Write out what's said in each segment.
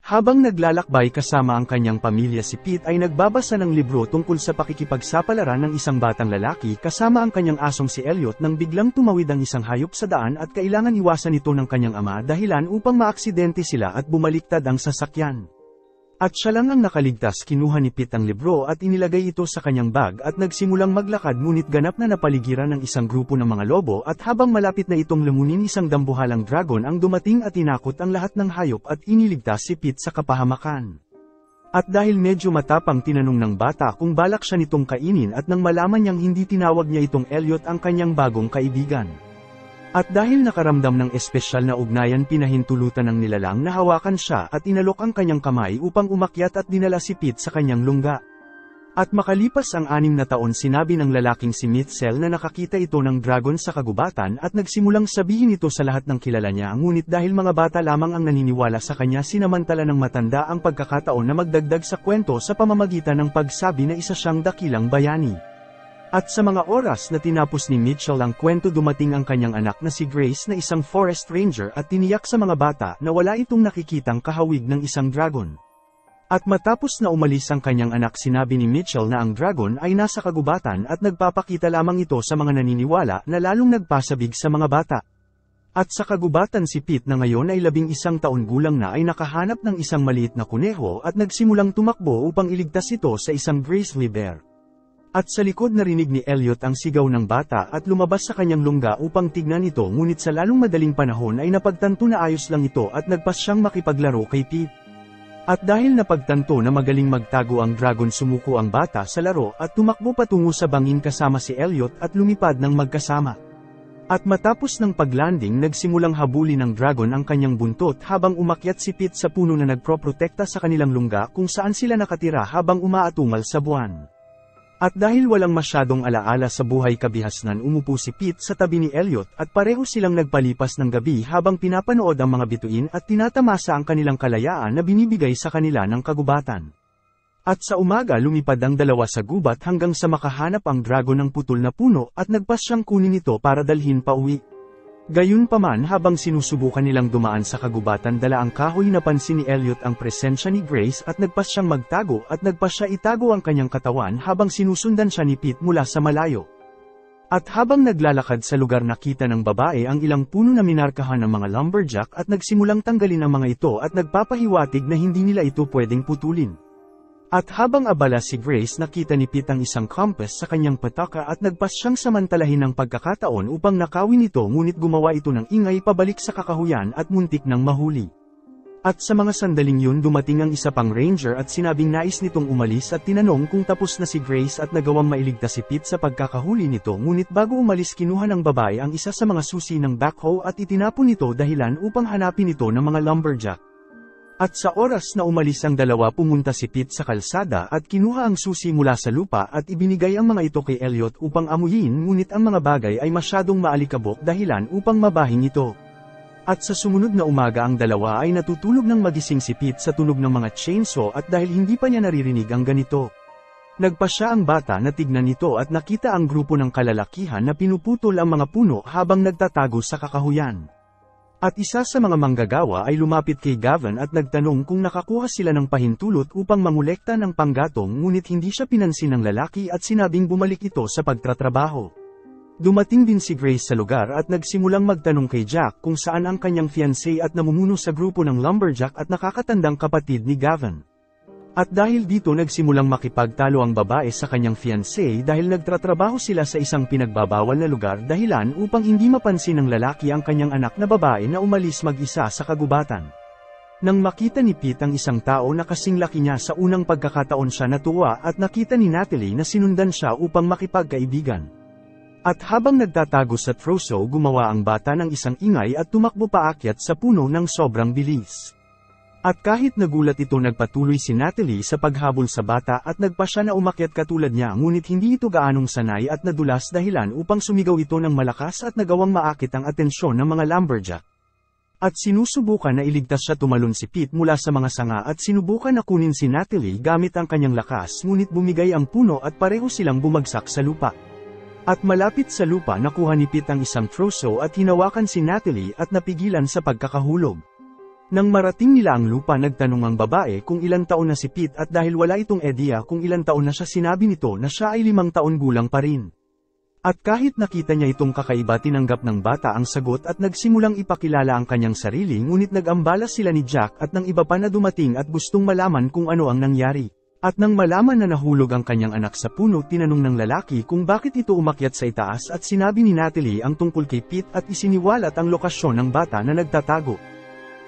Habang naglalakbay kasama ang kanyang pamilya, si Pete ay nagbabasa ng libro tungkol sa pakikipagsapalaran ng isang batang lalaki kasama ang kanyang asong si Elliot nang biglang tumawid ang isang hayop sa daan at kailangan iwasan ito ng kanyang ama dahilan upang maaksidente sila at bumaliktad ang sasakyan. At siya lang ang nakaligtas. Kinuha ni Pete ang libro at inilagay ito sa kanyang bag at nagsimulang maglakad, ngunit ganap na napaligiran ng isang grupo ng mga lobo at habang malapit na itong lamunin isang dambuhalang dragon ang dumating at tinakot ang lahat ng hayop at iniligtas si Pete sa kapahamakan. At dahil medyo matapang, tinanong ng bata kung balak siya nitong kainin at nang malaman niyang hindi, tinawag niya itong Elliot, ang kanyang bagong kaibigan. At dahil nakaramdam ng espesyal na ugnayan, pinahintulutan ng nilalang na hawakan siya at inalok ang kanyang kamay upang umakyat at dinala si Pete sa kanyang lungga. At makalipas ang 6 na taon, sinabi ng lalaking si Mitchell na nakakita ito ng dragon sa kagubatan at nagsimulang sabihin ito sa lahat ng kilala niya, ngunit dahil mga bata lamang ang naniniwala sa kanya, sinamantala ng matanda ang pagkakataon na magdagdag sa kwento sa pamamagitan ng pagsabi na isa siyang dakilang bayani. At sa mga oras na tinapos ni Mitchell ang kwento, dumating ang kanyang anak na si Grace na isang forest ranger at tiniyak sa mga bata na wala itong nakikitang kahawig ng isang dragon. At matapos na umalis ang kanyang anak, sinabi ni Mitchell na ang dragon ay nasa kagubatan at nagpapakita lamang ito sa mga naniniwala, na lalong nagpasabig sa mga bata. At sa kagubatan, si Pete na ngayon ay 11 taon gulang na ay nakahanap ng isang maliit na kuneho at nagsimulang tumakbo upang iligtas ito sa isang grizzly bear. At sa likod, narinig ni Elliot ang sigaw ng bata at lumabas sa kanyang lungga upang tignan ito, ngunit sa lalong madaling panahon ay napagtanto na ayos lang ito at nagpas siyang makipaglaro kay Pete. At dahil napagtanto na magaling magtago ang dragon, sumuko ang bata sa laro at tumakbo patungo sa bangin kasama si Elliot at lumipad ng magkasama. At matapos ng paglanding, nagsimulang habulin ng dragon ang kanyang buntot habang umakyat si Pete sa puno na nagproprotekta sa kanilang lungga kung saan sila nakatira habang umaatungal sa buwan. At dahil walang masyadong alaala sa buhay kabihasnan, umupo si Pete sa tabi ni Elliot at pareho silang nagpalipas ng gabi habang pinapanood ang mga bituin at tinatamasa ang kanilang kalayaan na binibigay sa kanila ng kagubatan. At sa umaga, lumipad ang dalawa sa gubat hanggang sa makahanap ang dragon ng putol na puno at nagpas siyang kunin ito para dalhin pa uwi. Gayunpaman, habang sinusubukan nilang dumaan sa kagubatan dala ang kahoy, napansin ni Elliot ang presensya ni Grace at nagpas siyang magtago at nagpas siya itago ang kanyang katawan habang sinusundan siya ni Pete mula sa malayo. At habang naglalakad sa lugar, nakita ng babae ang ilang puno na minarkahan ng mga lumberjack at nagsimulang tanggalin ang mga ito at nagpapahiwatig na hindi nila ito pwedeng putulin. At habang abala si Grace, nakita ni Pete ang isang compass sa kanyang pataka at nagpas siyang samantalahin ng pagkakataon upang nakawin ito, ngunit gumawa ito ng ingay pabalik sa kakahuyan at muntik ng mahuli. At sa mga sandaling yun, dumating ang isa pang ranger at sinabing nais nitong umalis at tinanong kung tapos na si Grace at nagawang mailigtas si Pete sa pagkakahuli nito, ngunit bago umalis, kinuha ng babae ang isa sa mga susi ng backhoe at itinapon ito dahilan upang hanapin ito ng mga lumberjack. At sa oras na umalis ang dalawa, pumunta si Pete sa kalsada at kinuha ang susi mula sa lupa at ibinigay ang mga ito kay Elliot upang amuyin, ngunit ang mga bagay ay masyadong maalikabok dahilan upang mabahin ito. At sa sumunod na umaga, ang dalawa ay natutulog nang magising si Pete sa tunog ng mga chainsaw at dahil hindi pa niya naririnig ang ganito, nagpasya ang bata na tignan ito at nakita ang grupo ng kalalakihan na pinuputol ang mga puno habang nagtatago sa kakahuyan. At isa sa mga manggagawa ay lumapit kay Gavin at nagtanong kung nakakuha sila ng pahintulot upang mangolekta ng panggatong, ngunit hindi siya pinansin ng lalaki at sinabing bumalik ito sa pagtatrabaho. Dumating din si Grace sa lugar at nagsimulang magtanong kay Jack kung saan ang kanyang fiancé at namumuno sa grupo ng lumberjack at nakakatandang kapatid ni Gavin. At dahil dito, nagsimulang makipagtalo ang babae sa kanyang fiancé dahil nagtratrabaho sila sa isang pinagbabawal na lugar dahilan upang hindi mapansin ng lalaki ang kanyang anak na babae na umalis mag-isa sa kagubatan. Nang makita ni Pete ang isang tao na kasing laki niya sa unang pagkakataon, siya natuwa at nakita ni Natalie na sinundan siya upang makipagkaibigan. At habang nagtatago sa troso, gumawa ang bata ng isang ingay at tumakbo paakyat sa puno ng sobrang bilis. At kahit nagulat ito, nagpatuloy si Natalie sa paghabol sa bata at nagpa siya na umakyat katulad niya, ngunit hindi ito gaanong sanay at nadulas dahilan upang sumigaw ito ng malakas at nagawang maakit ang atensyon ng mga lumberjack. At sinusubukan na iligtas siya, tumalon si Pete mula sa mga sanga at sinubukan na kunin si Natalie gamit ang kanyang lakas, ngunit bumigay ang puno at pareho silang bumagsak sa lupa. At malapit sa lupa, nakuha ni Pete ang isang troso at hinawakan si Natalie at napigilan sa pagkakahulog. Nang marating nila ang lupa nagtanong ang babae kung ilang taon na si Pete at dahil wala itong ideya kung ilang taon na siya sinabi nito na siya ay 5 taon gulang pa rin. At kahit nakita niya itong kakaiba tinanggap ng bata ang sagot at nagsimulang ipakilala ang kanyang sarili ngunit nag-ambala sila ni Jack at ng iba pa na dumating at gustong malaman kung ano ang nangyari. At nang malaman na nahulog ang kanyang anak sa puno tinanong ng lalaki kung bakit ito umakyat sa itaas at sinabi ni Natalie ang tungkol kay Pete at isiniwalat ang lokasyon ng bata na nagtatago.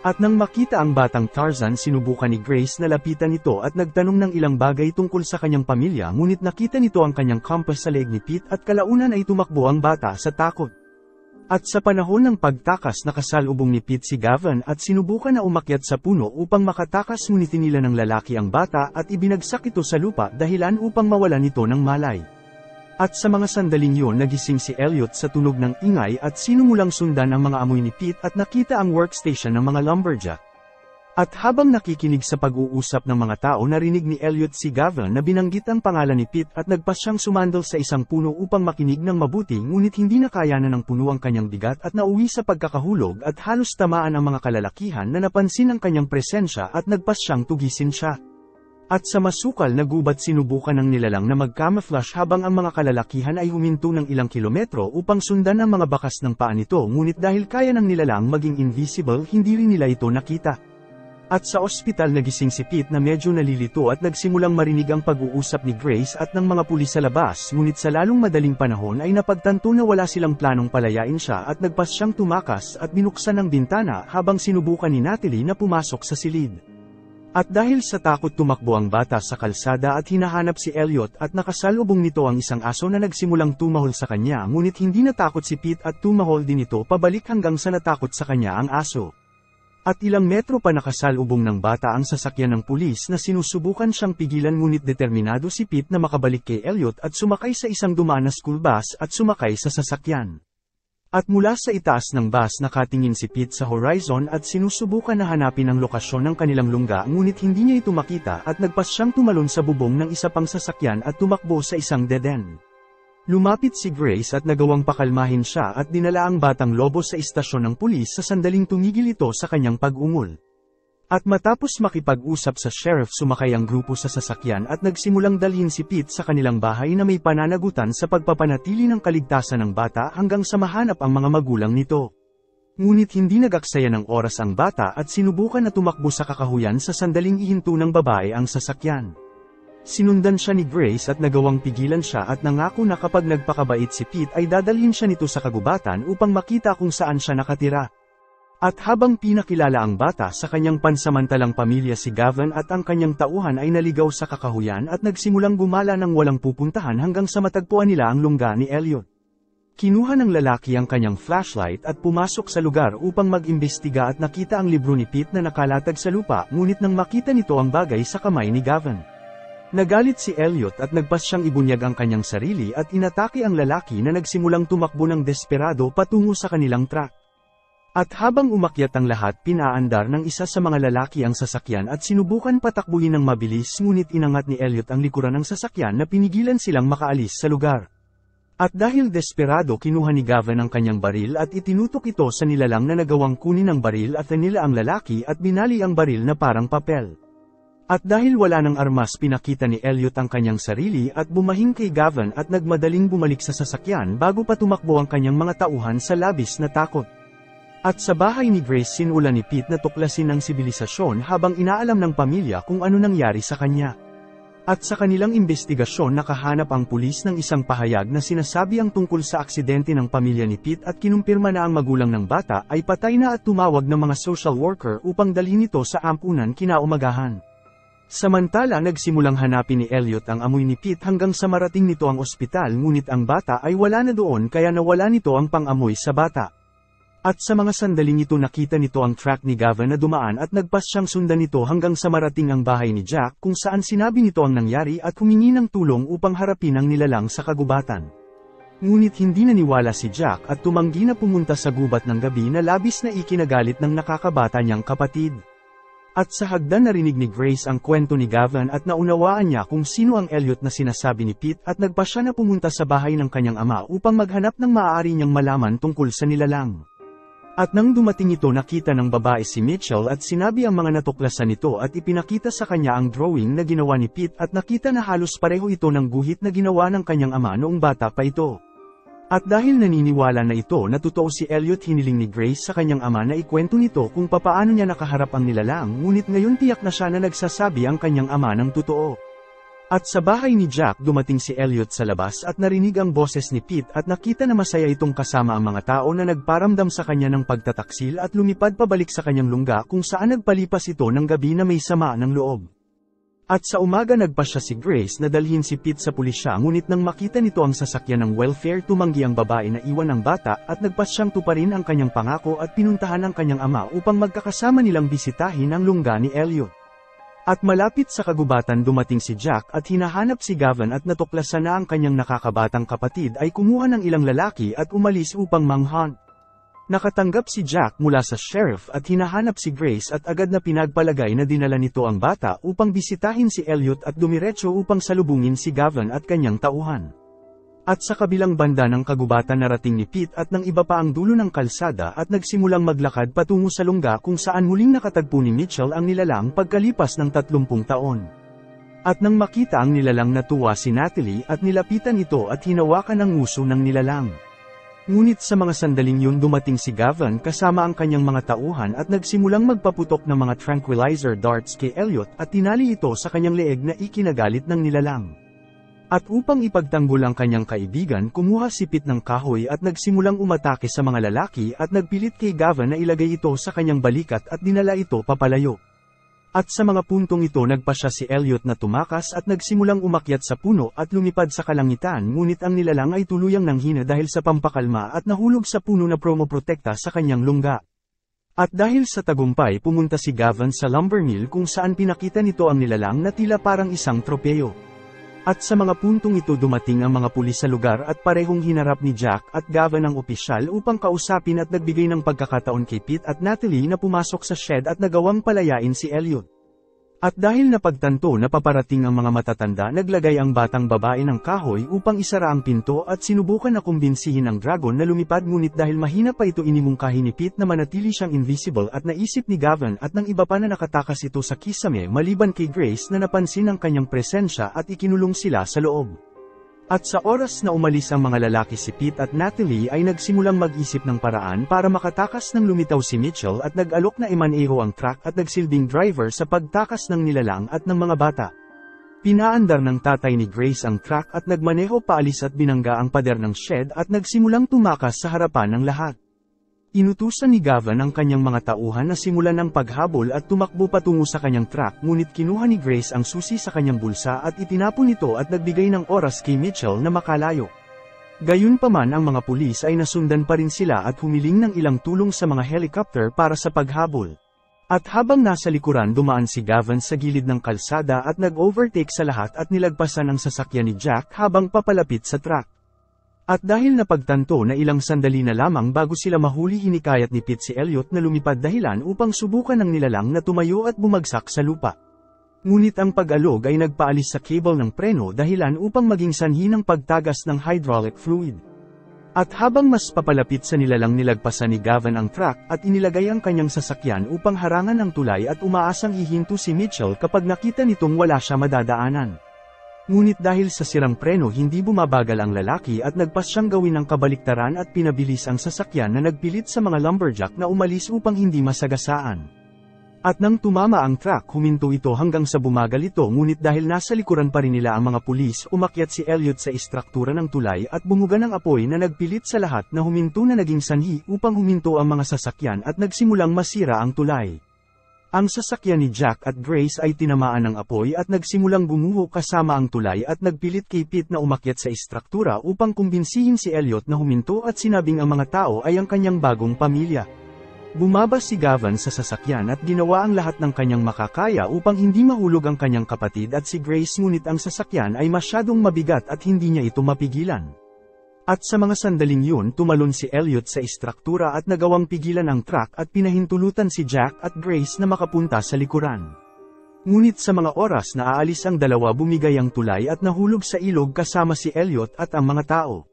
At nang makita ang batang Tarzan sinubukan ni Grace na lapitan ito at nagtanong ng ilang bagay tungkol sa kanyang pamilya ngunit nakita nito ang kanyang compass sa leeg ni Pete at kalaunan ay tumakbo ang bata sa takot. At sa panahon ng pagtakas nakasalubong ni Pete si Gavin at sinubukan na umakyat sa puno upang makatakas ngunit tinila ng lalaki ang bata at ibinagsak ito sa lupa dahilan upang mawalan ito ng malay. At sa mga sandaling yun nagising si Elliot sa tunog ng ingay at sinumulang sundan ang mga amoy ni Pete at nakita ang workstation ng mga lumberjack. At habang nakikinig sa pag-uusap ng mga tao narinig ni Elliot si Gavin na binanggit ang pangalan ni Pete at nagpas siyang sumandal sa isang puno upang makinig ng mabuti ngunit hindi nakayanan ng puno ang kanyang bigat at nauwi sa pagkakahulog at halos tamaan ang mga kalalakihan na napansin ang kanyang presensya at nagpas siyang tugisin siya. At sa masukal na gubat sinubukan ng nilalang na mag-camouflage habang ang mga kalalakihan ay huminto ng ilang kilometro upang sundan ang mga bakas ng paa nito ngunit dahil kaya ng nilalang maging invisible hindi rin nila ito nakita. At sa ospital nagising si Pete na medyo nalilito at nagsimulang marinig ang pag-uusap ni Grace at ng mga pulis sa labas ngunit sa lalong madaling panahon ay napagtanto na wala silang planong palayain siya at nagpas siyang tumakas at binuksan ang bintana habang sinubukan ni Natalie na pumasok sa silid. At dahil sa takot tumakbo ang bata sa kalsada at hinahanap si Elliot at nakasalubong nito ang isang aso na nagsimulang tumahol sa kanya ngunit hindi natakot si Pete at tumahol din ito pabalik hanggang sa natakot sa kanya ang aso. At ilang metro pa nakasalubong ng bata ang sasakyan ng pulis na sinusubukan siyang pigilan ngunit determinado si Pete na makabalik kay Elliot at sumakay sa isang dumaan na school bus at sumakay sa sasakyan. At mula sa itaas ng bus nakatingin si Pete sa horizon at sinusubukan na hanapin ang lokasyon ng kanilang lungga ngunit hindi niya ito makita at nagpas siyang tumalon sa bubong ng isa pang sasakyan at tumakbo sa isang dead end. Lumapit si Grace at nagawang pakalmahin siya at dinala ang batang lobo sa istasyon ng pulis sa sandaling tumigil ito sa kanyang pag-ungol. At matapos makipag-usap sa sheriff sumakay ang grupo sa sasakyan at nagsimulang dalhin si Pete sa kanilang bahay na may pananagutan sa pagpapanatili ng kaligtasan ng bata hanggang sa mahanap ang mga magulang nito. Ngunit hindi nag-aksaya ng oras ang bata at sinubukan na tumakbo sa kakahuyan sa sandaling ihinto ng babae ang sasakyan. Sinundan siya ni Grace at nagawang pigilan siya at nangako na kapag nagpakabait si Pete ay dadalhin siya nito sa kagubatan upang makita kung saan siya nakatira. At habang pinakilala ang bata sa kanyang pansamantalang pamilya si Gavin at ang kanyang tauhan ay naligaw sa kakahuyan at nagsimulang gumala ng walang pupuntahan hanggang sa matagpuan nila ang lungga ni Elliot. Kinuha ng lalaki ang kanyang flashlight at pumasok sa lugar upang mag-imbestiga at nakita ang libro ni Pete na nakalatag sa lupa ngunit nang makita nito ang bagay sa kamay ni Gavin. Nagalit si Elliot at nagpas siyang ibunyag ang kanyang sarili at inatake ang lalaki na nagsimulang tumakbo ng desperado patungo sa kanilang truck. At habang umakyat ang lahat pinaandar ng isa sa mga lalaki ang sasakyan at sinubukan patakbuhin ng mabilis ngunit inangat ni Elliot ang likuran ng sasakyan na pinigilan silang makaalis sa lugar. At dahil desperado kinuha ni Gavin ang kanyang baril at itinutok ito sa nilalang na nagawang kunin ang baril at nila ang lalaki at binali ang baril na parang papel. At dahil wala ng armas pinakita ni Elliot ang kanyang sarili at bumahing kay Gavin at nagmadaling bumalik sa sasakyan bago pa tumakbo ang kanyang mga tauhan sa labis na takot. At sa bahay ni Grace sinulan ni Pete na tuklasin ang sibilisasyon habang inaalam ng pamilya kung ano nangyari sa kanya. At sa kanilang investigasyon nakahanap ang pulis ng isang pahayag na sinasabi ang tungkol sa aksidente ng pamilya ni Pete at kinumpirma na ang magulang ng bata ay patay na at tumawag ng mga social worker upang dalhin ito sa ampunan kinaumagahan. Samantala nagsimulang hanapin ni Elliot ang amoy ni Pete hanggang sa marating nito ang ospital ngunit ang bata ay wala na doon kaya nawala nito ang pang-amoy sa bata. At sa mga sandaling ito nakita nito ang truck ni Gavin na dumaan at nagpas siyang sundan nito hanggang sa marating ang bahay ni Jack kung saan sinabi nito ang nangyari at humingi ng tulong upang harapin ang nilalang sa kagubatan. Ngunit hindi naniwala si Jack at tumanggi na pumunta sa gubat ng gabi na labis na ikinagalit ng nakakabata niyang kapatid. At sa hagdan narinig ni Grace ang kwento ni Gavin at naunawaan niya kung sino ang Elliot na sinasabi ni Pete at nagpa siya na pumunta sa bahay ng kanyang ama upang maghanap ng maaari niyang malaman tungkol sa nilalang. At nang dumating ito nakita ng babae si Mitchell at sinabi ang mga natuklasan nito at ipinakita sa kanya ang drawing na ginawa ni Pete at nakita na halos pareho ito ng guhit na ginawa ng kanyang ama noong bata pa ito. At dahil naniniwala na ito na totoo si Elliot hiniling ni Grace sa kanyang ama na ikwento nito kung papaano niya nakaharap ang nilalang ngunit ngayon tiyak na siya na nagsasabi ang kanyang ama ng totoo. At sa bahay ni Jack dumating si Elliot sa labas at narinig ang boses ni Pete at nakita na masaya itong kasama ang mga tao na nagparamdam sa kanya ng pagtataksil at lumipad pabalik sa kanyang lungga kung saan nagpalipas ito ng gabi na may sama ng loob. At sa umaga nagpasya si Grace na dalhin si Pete sa pulisya ngunit nang makita nito ang sasakyan ng welfare tumanggi ang babae na iwan ang bata at nagpasyang tuparin ang kanyang pangako at pinuntahan ang kanyang ama upang magkakasama nilang bisitahin ang lungga ni Elliot. At malapit sa kagubatan dumating si Jack at hinahanap si Gavin at natuklasan na ang kanyang nakakabatang kapatid ay kumuha ng ilang lalaki at umalis upang manghunt. Nakatanggap si Jack mula sa sheriff at hinahanap si Grace at agad na pinagpalagay na dinala nito ang bata upang bisitahin si Elliot at dumiretso upang salubungin si Gavin at kanyang tauhan. At sa kabilang banda ng kagubatan narating ni Pete at ng iba pa ang dulo ng kalsada at nagsimulang maglakad patungo sa lungga kung saan muling nakatagpo ni Mitchell ang nilalang pagkalipas ng 30 taon. At nang makita ang nilalang natuwa si Natalie at nilapitan ito at hinawakan ang nguso ng nilalang. Ngunit sa mga sandaling yun dumating si Gavin kasama ang kanyang mga tauhan at nagsimulang magpaputok ng mga tranquilizer darts kay Elliot at tinali ito sa kanyang leeg na ikinagalit ng nilalang. At upang ipagtanggol ang kanyang kaibigan kumuha si Pete ng kahoy at nagsimulang umatake sa mga lalaki at nagpilit kay Gavin na ilagay ito sa kanyang balikat at dinala ito papalayo. At sa mga puntong ito nagpasya si Elliot na tumakas at nagsimulang umakyat sa puno at lumipad sa kalangitan ngunit ang nilalang ay tuluyang nanghina dahil sa pampakalma at nahulog sa puno na promoprotekta sa kanyang lungga. At dahil sa tagumpay pumunta si Gavin sa lumber mill kung saan pinakita nito ang nilalang na tila parang isang tropeyo. At sa mga puntong ito dumating ang mga pulis sa lugar at parehong hinarap ni Jack at Gavin ang opisyal upang kausapin at nagbigay ng pagkakataon kay Pete at Natalie na pumasok sa shed at nagawang palayain si Elliot. At dahil napagtanto na paparating ang mga matatanda naglagay ang batang babae ng kahoy upang isara ang pinto at sinubukan na kumbinsihin ang dragon na lumipad ngunit dahil mahina pa ito inimungkahi ni Pete na manatili siyang invisible at naisip ni Gavin at ng iba pa na nakatakas ito sa kisame maliban kay Grace na napansin ang kanyang presensya at ikinulong sila sa loob. At sa oras na umalis ang mga lalaki si Pete at Natalie ay nagsimulang mag-isip ng paraan para makatakas ng lumitaw si Mitchell at nag-alok na imaneho ang truck at nagsilbing driver sa pagtakas ng nilalang at ng mga bata. Pinaandar ng tatay ni Grace ang truck at nagmaneho paalis at binangga ang pader ng shed at nagsimulang tumakas sa harapan ng lahat. Inutusan ni Gavin ang kanyang mga tauhan na simulan ang paghabol at tumakbo patungo sa kanyang truck ngunit kinuha ni Grace ang susi sa kanyang bulsa at itinapon ito at nagbigay ng oras kay Mitchell na makalayo. Gayunpaman ang mga pulis ay nasundan pa rin sila at humiling ng ilang tulong sa mga helicopter para sa paghabol. At habang nasa likuran dumaan si Gavin sa gilid ng kalsada at nag-overtake sa lahat at nilagpasan ang sasakyan ni Jack habang papalapit sa truck. At dahil napagtanto na ilang sandali na lamang bago sila mahuli hinikayat ni Pete si Elliot na lumipad dahilan upang subukan ng nilalang na tumayo at bumagsak sa lupa. Ngunit ang pag-alog ay nagpaalis sa cable ng preno dahilan upang maging sanhi ng pagtagas ng hydraulic fluid. At habang mas papalapit sa nilalang nilagpasan ni Gavin ang truck at inilagay ang kanyang sasakyan upang harangan ang tulay at umaasang hihinto si Mitchell kapag nakita nitong wala siya madadaanan. Ngunit dahil sa sirang preno hindi bumabagal ang lalaki at nagpas siyang gawin ang kabaliktaran at pinabilis ang sasakyan na nagpilit sa mga lumberjack na umalis upang hindi masagasaan. At nang tumama ang truck huminto ito hanggang sa bumagal ito ngunit dahil nasa likuran pa rin nila ang mga pulis umakyat si Elliot sa istruktura ng tulay at bumuga ng apoy na nagpilit sa lahat na huminto na naging sanhi upang huminto ang mga sasakyan at nagsimulang masira ang tulay. Ang sasakyan ni Jack at Grace ay tinamaan ng apoy at nagsimulang gumuho kasama ang tulay at nagpilit kay Pete na umakyat sa istruktura upang kumbinsihin si Elliot na huminto at sinabing ang mga tao ay ang kanyang bagong pamilya. Bumaba si Gavin sa sasakyan at ginawa ang lahat ng kanyang makakaya upang hindi mahulog ang kanyang kapatid at si Grace ngunit ang sasakyan ay masyadong mabigat at hindi niya ito mapigilan. At sa mga sandaling yun tumalon si Elliot sa istruktura at nagawang pigilan ang truck at pinahintulutan si Jack at Grace na makapunta sa likuran. Ngunit sa mga oras na aalis ang dalawa bumigay ang tulay at nahulog sa ilog kasama si Elliot at ang mga tao.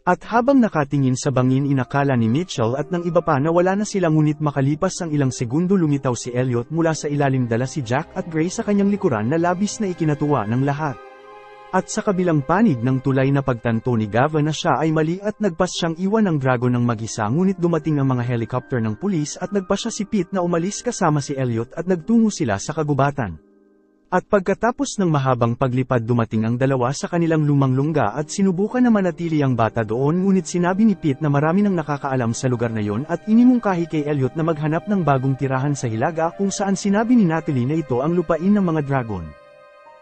At habang nakatingin sa bangin inakala ni Mitchell at ng iba pa na wala na sila ngunit makalipas ang ilang segundo lumitaw si Elliot mula sa ilalim dala si Jack at Gray sa kanyang likuran na labis na ikinatuwa ng lahat. At sa kabilang panig ng tulay na pagtanto ni Gavin na siya ay mali at nagpas siyang iwan ng dragon ng mag-isa ngunit dumating ang mga helicopter ng pulis at nagpasya si Pete na umalis kasama si Elliot at nagtungo sila sa kagubatan. At pagkatapos ng mahabang paglipad dumating ang dalawa sa kanilang lumang lungga at sinubukan na manatili ang bata doon ngunit sinabi ni Pete na marami nang nakakaalam sa lugar na yon at inimungkahi kay Elliot na maghanap ng bagong tirahan sa Hilaga kung saan sinabi ni Natalie na ito ang lupain ng mga dragon.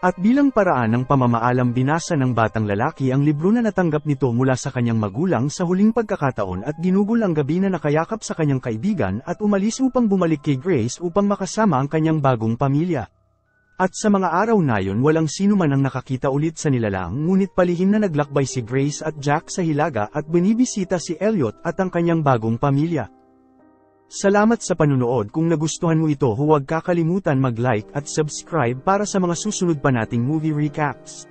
At bilang paraan ng pamamaalam binasa ng batang lalaki ang libro na natanggap nito mula sa kanyang magulang sa huling pagkakataon at ginugol ang gabi na nakayakap sa kanyang kaibigan at umalis upang bumalik kay Grace upang makasama ang kanyang bagong pamilya. At sa mga araw na yon walang sino man ang nakakita ulit sa nilalang ngunit palihim na naglakbay si Grace at Jack sa Hilaga at binibisita si Elliot at ang kanyang bagong pamilya. Salamat sa panunood. Kung nagustuhan mo ito huwag kakalimutan mag-like at subscribe para sa mga susunod pa nating movie recaps.